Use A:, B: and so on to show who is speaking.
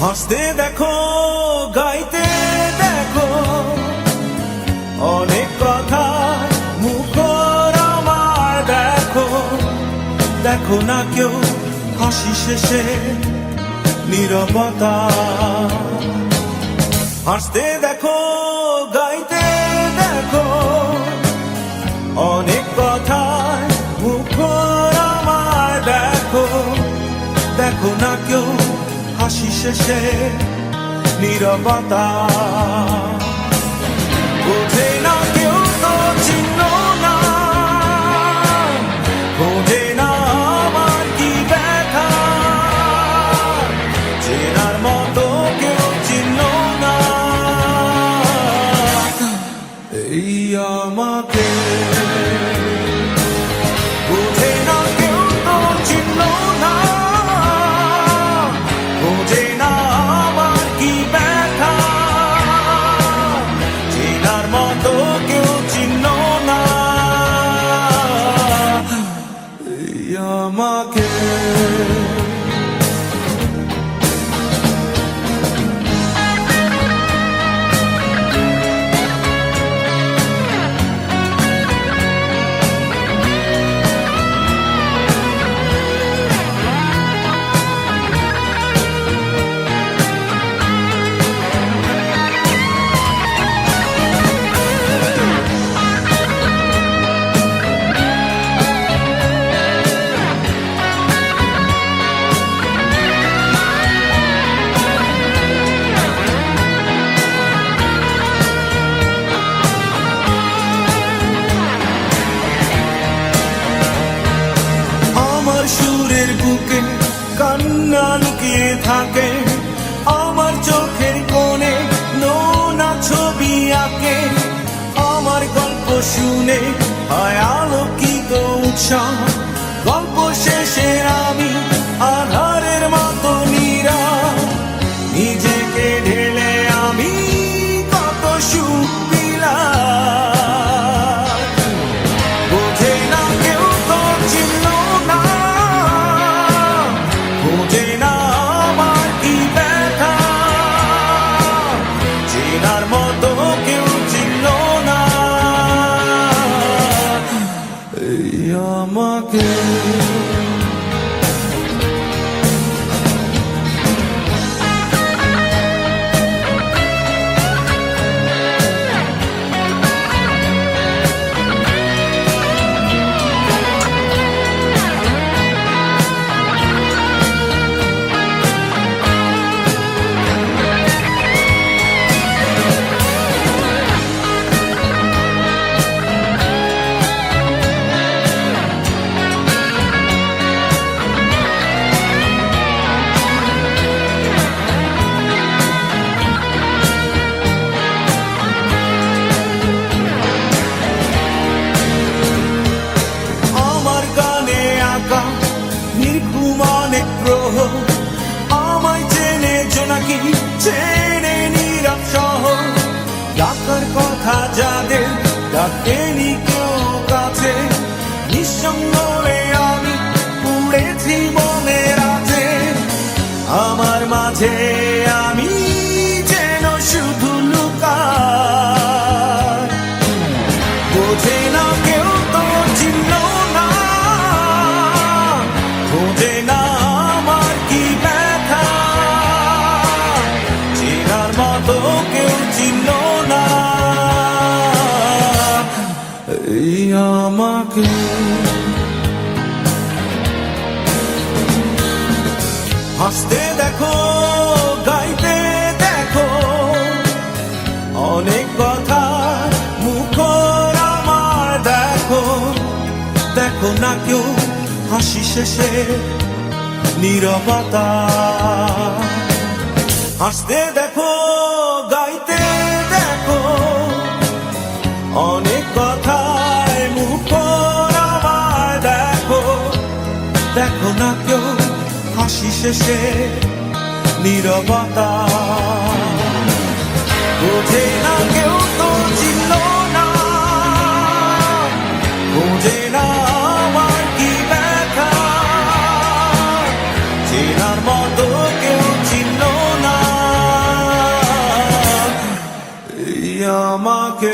A: হাসতে দেখো, গাইতে দেখো, অনেক কথা মুখর আমার দেখো। দেখো না কেউ হাসি শেষে নীরবতা। হাসতে দেখো, গাইতে দেখো, অনেক কথা মুখর আমার দেখো। দেখো না কেউ হাসি শেষে নীরবতা। বোঝে না কেউ তো চিহ্ন না, বোঝে না আমার কি ব্যথা। চেনার মতো কেউ চিহ্ন না এই আমাকে। বোঝে না কেউ তো চিহ্ন না, বোঝে না আমার কি ব্যথা। চেনার মতো কেউ চিহ্ন না এই আমাকে। সুরের বুকে কান্না লুকিয়ে থাকে, আমার চোখের কোণে নোনা ছবি আঁকে। আমার গল্প শুনে হয় আলোকিত উৎসাহ, গল্প শেষে আমি আধারের মতো নীরব। নিজেকে ঢেলে আমি কত সুখ পেলাম। বোঝে না কেউ তো চিহ্ন না, বোঝে না আমার কি ব্যথা। চেনার মতো কেউ চিহ্ন না এই আমাকে। অনেক গ্রহ আমায় চেনে জোনাকি, চেনে নীরব শহর। ডাকার কথা যাদের ডাকেনি কেউ কাছে, নিঃসঙ্গ হয়ে আমি উড়েছি মনের আছে। আমার মাঝে আমি যেন শুধু লুকাই। বোঝে না কেউ তো চিহ্ন না, বোঝে না আমার কি ব্যথা। চেনার মতো কেউ চিহ্ন না এই আমাকে। হাসতে দেখো, গাইতে দেখো, অনেক কথা মুখর আমার দেখো। দেখো না কেউ হাসি শেষে নীরবতা। হাসতে দেখো, গাইতে দেখো, অনেক কথায় মুখর আমার দেখো। দেখো না কেউ হাসি শেষে নীরবতা। বোঝে না কেউ তো চিহ্ন না, বোঝে না আমার কি ব্যথা। চেনার মতো কেউ চিহ্ন না আমাকে